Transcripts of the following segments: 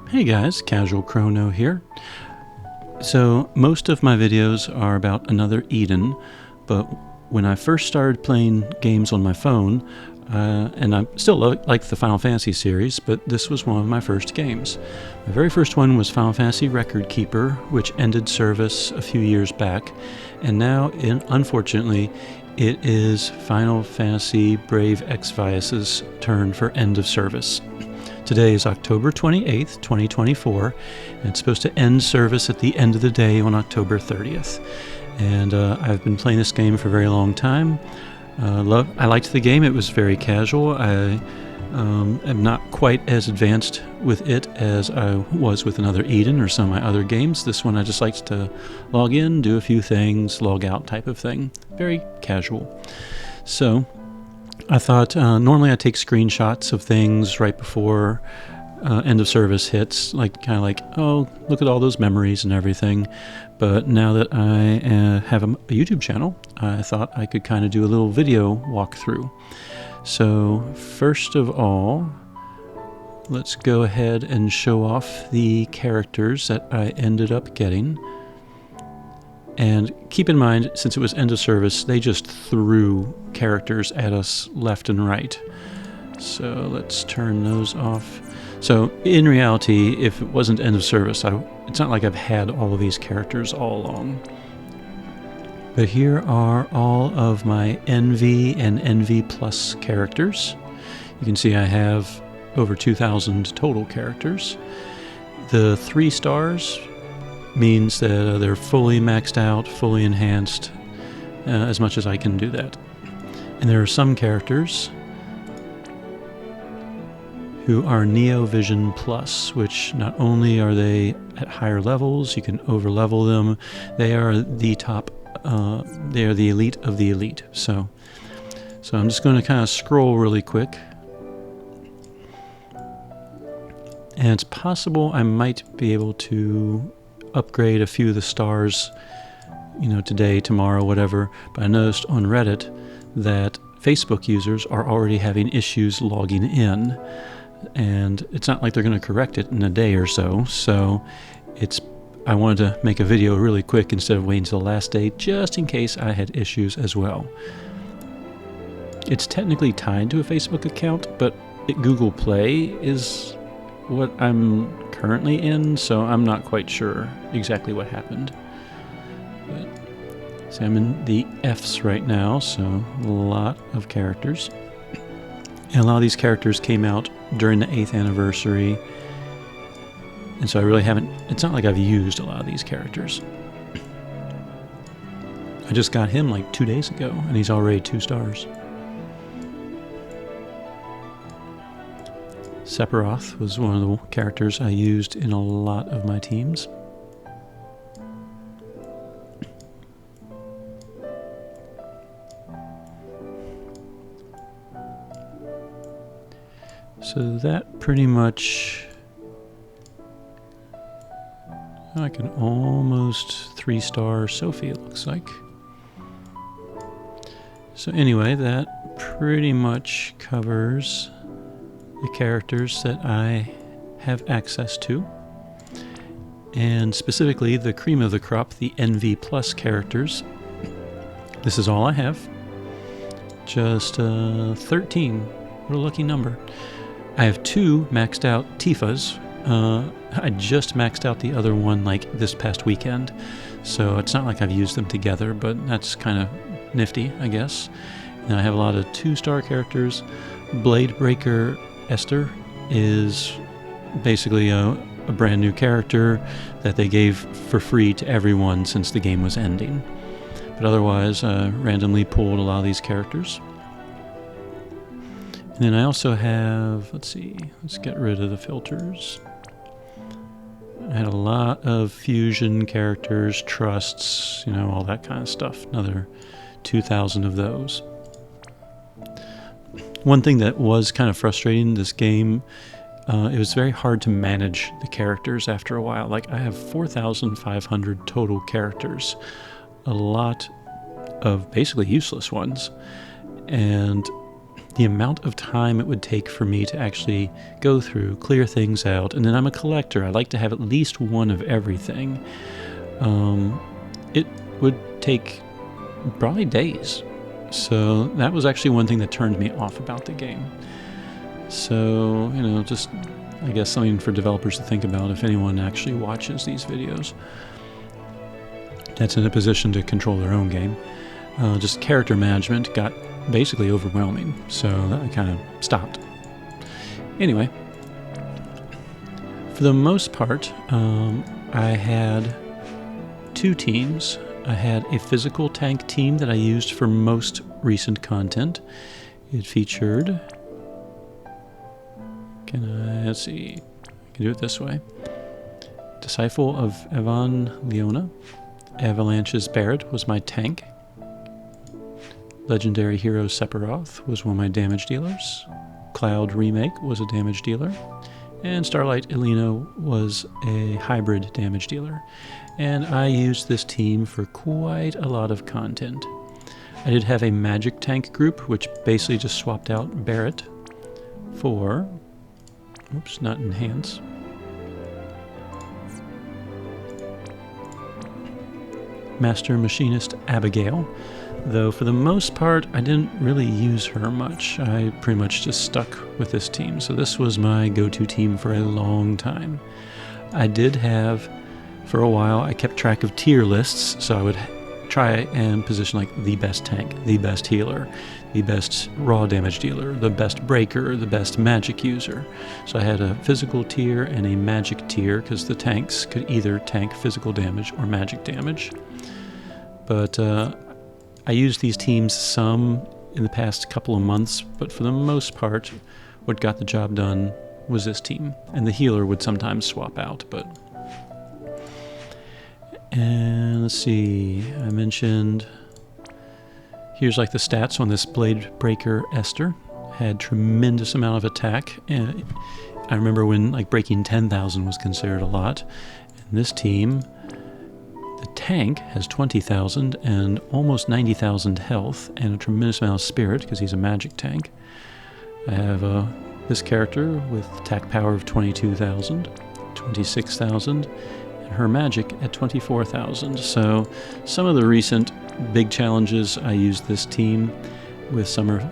Hey guys, Casual Crono here. So most of my videos are about Another Eden, but when I first started playing games on my phone, and I still like the Final Fantasy series, but this was one of my first games. My very first one was Final Fantasy Record Keeper, which ended service a few years back, and now, unfortunately, it is Final Fantasy Brave Exvius' turn for end of service. Today is October 28th, 2024, and it's supposed to end service at the end of the day on October 30th. And I've been playing this game for a very long time. I liked the game. It was very casual. I am not quite as advanced with it as I was with Another Eden or some of my other games. This one I just liked to log in, do a few things, log out type of thing. Very casual. So I thought normally I take screenshots of things right before end of service hits, kind of like, oh, look at all those memories and everything. But now that I have a YouTube channel, I thought I could kind of do a little video walkthrough. So first of all, let's go ahead and show off the characters that I ended up getting. And keep in mind, since it was end of service, they just threw characters at us left and right. So let's turn those off. So in reality, if it wasn't end of service, it's not like I've had all of these characters all along. But here are all of my NV and NV Plus characters. You can see I have over 2,000 total characters. The 3 stars means that they're fully maxed out, fully enhanced, as much as I can do that. And there are some characters who are Neo Vision Plus, which not only are they at higher levels, you can over-level them, they are the top, they are the elite of the elite. So I'm just going to kind of scroll really quick. And it's possible I might be able to upgrade a few of the stars, today, tomorrow, whatever. But I noticed on Reddit that Facebook users are already having issues logging in, and it's not like they're going to correct it in a day or so. So I wanted to make a video really quick instead of waiting until the last day, just in case I had issues as well. It's technically tied to a Facebook account, but Google Play is what I'm currently in, so I'm not quite sure exactly what happened. But, so I'm in the Fs right now, so a lot of characters. And a lot of these characters came out during the 8th anniversary, and so I really haven't, it's not like I've used a lot of these characters. I just got him like 2 days ago, and he's already 2 stars. Sephiroth was one of the characters I used in a lot of my teams. So that pretty much, like an almost 3-star Sophie, it looks like. So anyway, that pretty much covers the characters that I have access to, and specifically the cream of the crop, the NV Plus characters. This is all I have, just 13. What a lucky number. I have 2 maxed out Tifas. I just maxed out the other one this past weekend, so it's not like I've used them together, but that's kind of nifty, I guess. And I have a lot of 2-star characters. Blade Breaker Esther is basically a brand new character that they gave for free to everyone since the game was ending. But otherwise, randomly pulled a lot of these characters. And then I also have, let's get rid of the filters. I had a lot of fusion characters, trusts, all that kind of stuff. Another 2,000 of those. One thing that was kind of frustrating in this game, it was very hard to manage the characters after a while. I have 4,500 total characters, a lot of basically useless ones. And the amount of time it would take for me to actually go through, clear things out, and then I'm a collector. I like to have at least one of everything. It would take probably days. So that was actually one thing that turned me off about the game. So, you know, just, I guess, something for developers to think about if anyone actually watches these videos that's in a position to control their own game. Just character management got basically overwhelming, so I kind of stopped. Anyway, for the most part, I had two teams. I had a physical tank team that I used for most recent content. It featured, let's see, I can do it this way. Disciple of Evangelion. Avalanche's Barret was my tank. Legendary Hero Sephiroth was one of my damage dealers. Cloud Remake was a damage dealer. And Starlight Eleno was a hybrid damage dealer. And I used this team for quite a lot of content. I did have a magic tank group, which basically just swapped out Barret for, oops, not enhance. Master Machinist Abigail, though for the most part I didn't really use her much. I pretty much just stuck with this team, so this was my go-to team for a long time. I did have, for a while, I kept track of tier lists, so I would try and position like the best tank, the best healer, the best raw damage dealer, the best breaker, the best magic user. So I had a physical tier and a magic tier because the tanks could either tank physical damage or magic damage. But I used these teams some in the past couple of months, but for the most part, what got the job done was this team. And the healer would sometimes swap out, but... And let's see, I mentioned... Here's like the stats on this Blade Breaker Esther. Had tremendous amount of attack. And I remember when like breaking 10,000 was considered a lot. And this team... The tank has 20,000 and almost 90,000 health and a tremendous amount of spirit because he's a magic tank. I have this character with attack power of 22,000, 26,000, and her magic at 24,000. So some of the recent big challenges I used this team with Summer,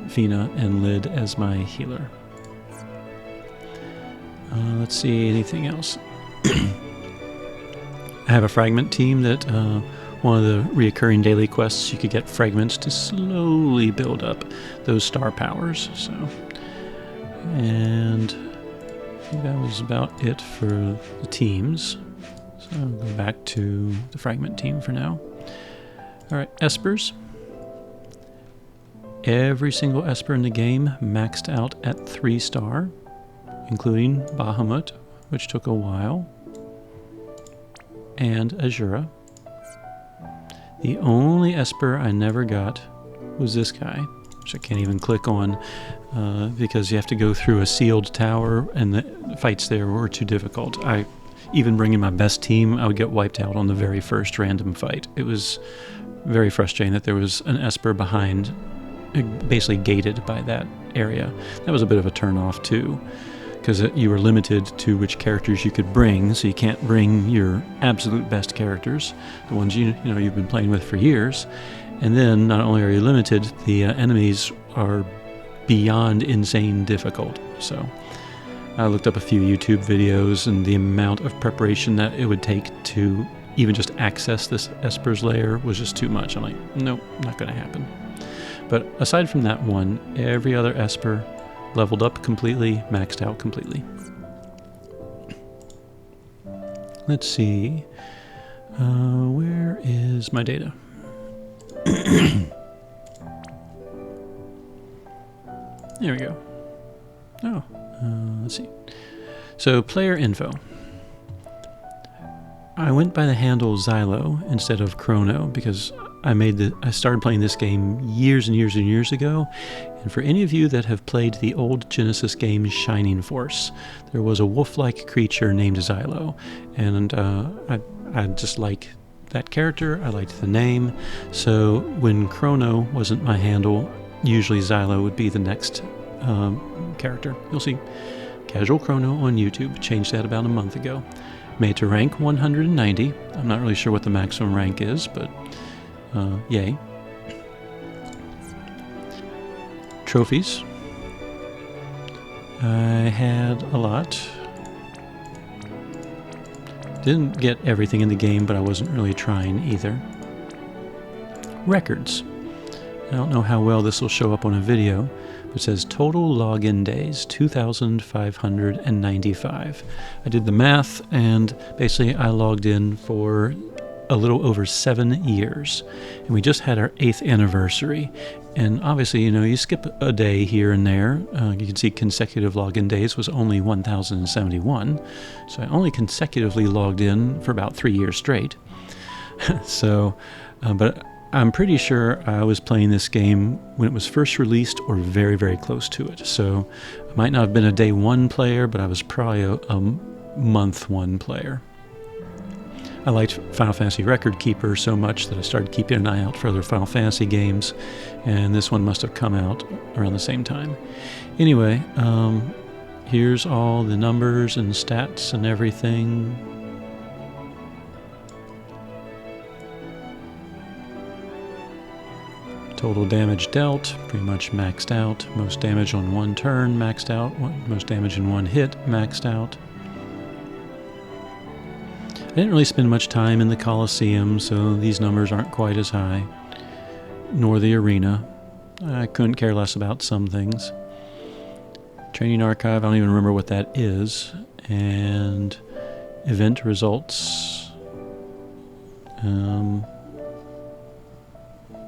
Fina, and Lid as my healer. Let's see, anything else? I have a fragment team that one of the reoccurring daily quests, you could get fragments to slowly build up those star powers. So, and I think that was about it for the teams. So I'll go back to the fragment team for now. All right, Espers. Every single Esper in the game maxed out at 3-star, including Bahamut, which took a while, and Azura. The only Esper I never got was this guy, which I can't even click on because you have to go through a sealed tower and the fights there were too difficult. Even bringing my best team, I would get wiped out on the very first random fight. It was very frustrating that there was an Esper behind, basically gated by that area. That was a bit of a turn-off too, because you were limited to which characters you could bring, so you can't bring your absolute best characters, the ones you've been playing with for years. And then not only are you limited, the enemies are beyond insane difficult. So I looked up a few YouTube videos, and the amount of preparation that it would take to even just access this Esper's lair was just too much. I'm like, nope, not going to happen. But aside from that one, every other Esper leveled up completely, maxed out completely. Let's see. Where is my data? There we go. Oh, let's see. So, player info. I went by the handle Xylo instead of Crono because I started playing this game years and years and years ago. And for any of you that have played the old Genesis game Shining Force, there was a wolf-like creature named Xylo. And I just like that character. I liked the name. So when Crono wasn't my handle, usually Xylo would be the next character. You'll see Casual Crono on YouTube. Changed that about a month ago. Made to rank 190. I'm not really sure what the maximum rank is, but yay. Trophies. I had a lot. Didn't get everything in the game, but I wasn't really trying either. Records. I don't know how well this will show up on a video, but it says total login days, 2,595. I did the math, and basically I logged in for a little over 7 years. And we just had our 8th anniversary. And obviously, you know, you skip a day here and there. You can see consecutive login days was only 1,071. So I only consecutively logged in for about 3 years straight. So, but I'm pretty sure I was playing this game when it was first released or very, very close to it. So I might not have been a day 1 player, but I was probably a month 1 player. I liked Final Fantasy Record Keeper so much that I started keeping an eye out for other Final Fantasy games, and this one must have come out around the same time. Anyway, here's all the numbers and stats and everything. Total damage dealt, pretty much maxed out. Most damage on 1 turn, maxed out. Most damage in 1 hit, maxed out. I didn't really spend much time in the Colosseum, so these numbers aren't quite as high. Nor the arena. I couldn't care less about some things. Training archive, I don't even remember what that is. And event results.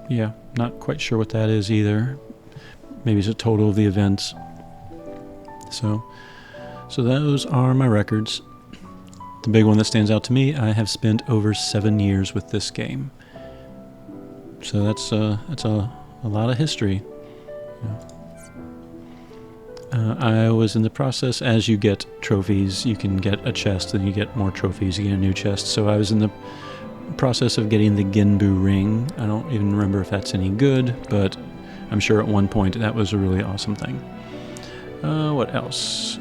Yeah, not quite sure what that is either. Maybe it's a total of the events. So those are my records. The big one that stands out to me, I have spent over 7 years with this game. So that's a lot of history. I was in the process, as you get trophies, you can get a chest, then you get more trophies, you get a new chest. So I was in the process of getting the Genbu ring. I don't even remember if that's any good, but I'm sure at one point that was a really awesome thing. What else?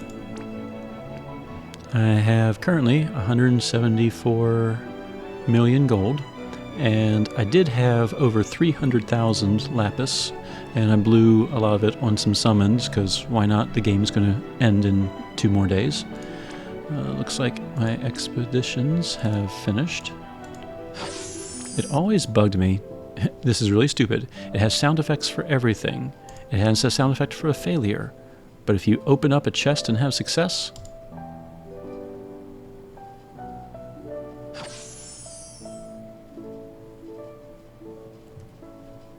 I have currently 174 million gold, and I did have over 300,000 lapis, and I blew a lot of it on some summons, because why not? The game's going to end in 2 more days. Looks like my expeditions have finished. It always bugged me. This is really stupid. It has sound effects for everything. It has a sound effect for a failure. But if you open up a chest and have success,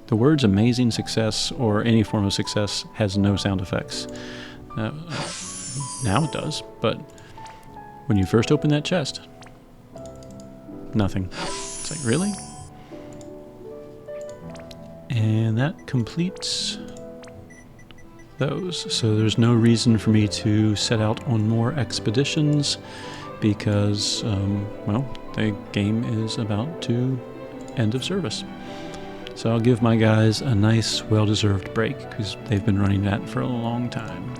the words amazing success or any form of success has no sound effects. Now it does, but when you first open that chest, nothing. It's like, really? And that completes those. So there's no reason for me to set out on more expeditions because, well, the game is about to end of service. So I'll give my guys a nice, well-deserved break because they've been running that for a long time.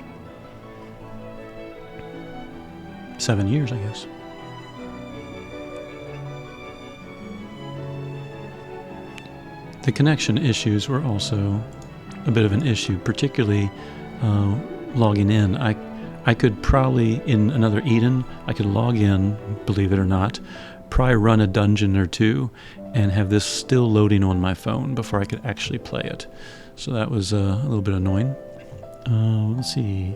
7 years, I guess. The connection issues were also a bit of an issue, particularly logging in. I could probably, in another Eden, I could log in, believe it or not, probably run a dungeon or 2, and have this still loading on my phone before I could actually play it. So that was a little bit annoying. Let's see.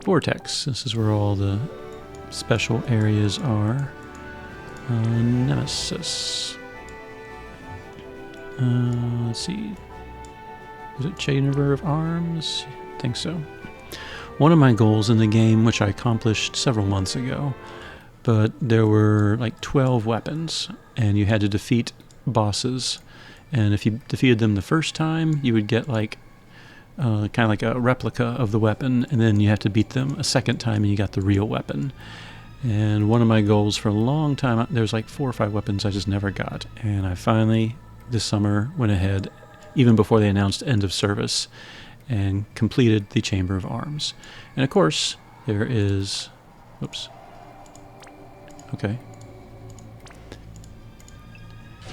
Vortex. This is where all the special areas are. Nemesis. Let's see. Is it Chamber of Arms? I think so. One of my goals in the game, which I accomplished several months ago, but there were like 12 weapons, and you had to defeat bosses. And if you defeated them the first time, you would get like kind of like a replica of the weapon, and then you have to beat them a second time, and you got the real weapon. And one of my goals for a long time, there's like 4 or 5 weapons I just never got, and I finally this summer went ahead even before they announced end of service, and completed the Chamber of Arms. And of course, there is... Oops. Okay.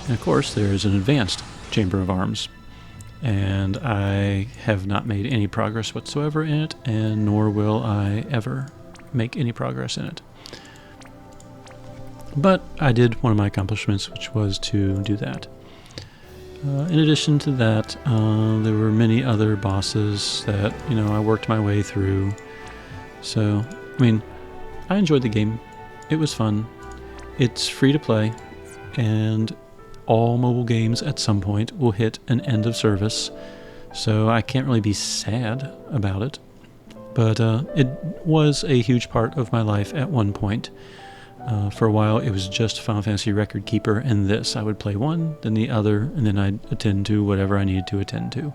And of course, there is an advanced Chamber of Arms. And I have not made any progress whatsoever in it, and nor will I ever make any progress in it. But I did one of my accomplishments, which was to do that. In addition to that, there were many other bosses that, I worked my way through. So, I enjoyed the game. It was fun. It's free to play, and all mobile games at some point will hit an end of service, so I can't really be sad about it. But it was a huge part of my life at one point. For a while, it was just Final Fantasy Record Keeper and this. I would play one, then the other, and then I'd attend to whatever I needed to attend to.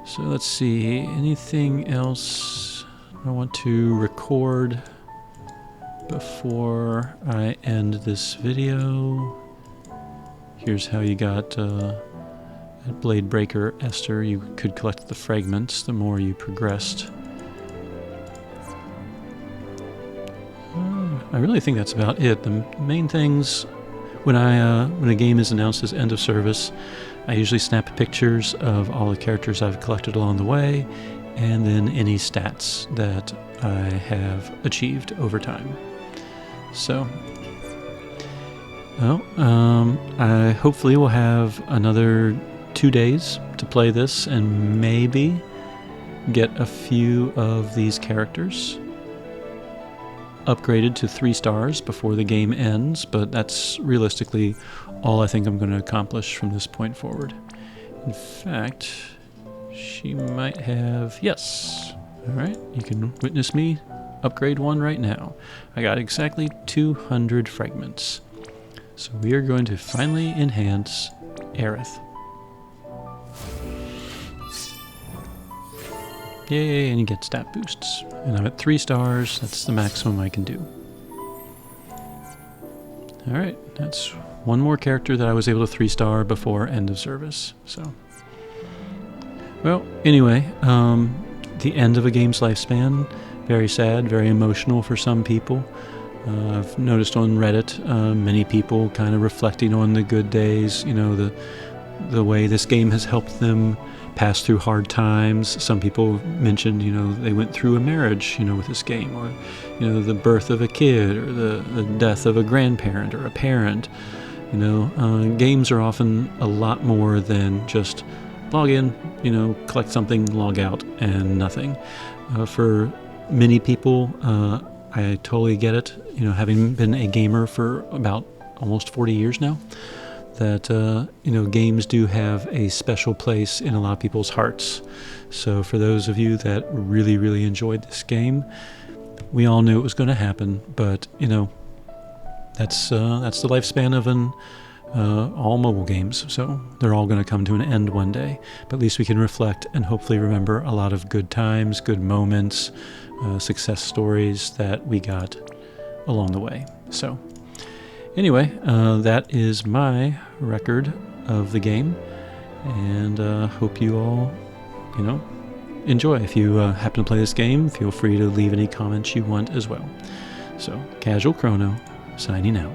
So let's see, anything else I want to record before I end this video? Here's how you got at Blade Breaker Esther. You could collect the fragments the more you progressed. I really think that's about it. The main things, when a game is announced as end of service, I usually snap pictures of all the characters I've collected along the way, and then any stats that I have achieved over time. So, well, I hopefully will have another 2 days to play this and maybe get a few of these characters upgraded to 3 stars before the game ends, but that's realistically all I think I'm going to accomplish from this point forward. In fact, she might have... Yes! Alright, you can witness me upgrade one right now. I got exactly 200 fragments. So we are going to finally enhance Aerith. Yay, and you get stat boosts. And I'm at 3 stars, that's the maximum I can do. Alright, that's one more character that I was able to 3-star before end of service. So, well, anyway, the end of a game's lifespan, very sad, very emotional for some people. I've noticed on Reddit, many people kind of reflecting on the good days, the way this game has helped them pass through hard times. Some people mentioned, they went through a marriage, with this game, or, the birth of a kid, or the death of a grandparent or a parent. Games are often a lot more than just log in, collect something, log out, and nothing. For many people, I totally get it, having been a gamer for about almost 40 years now, that, games do have a special place in a lot of people's hearts. So for those of you that really, really enjoyed this game, we all knew it was going to happen, but, that's the lifespan of all mobile games, so they're all going to come to an end one day. But at least we can reflect and hopefully remember a lot of good times, good moments, success stories that we got along the way. So anyway, that is my record of the game, and hope you all, enjoy. If you happen to play this game, feel free to leave any comments you want as well. So, Casual Chrono, signing out.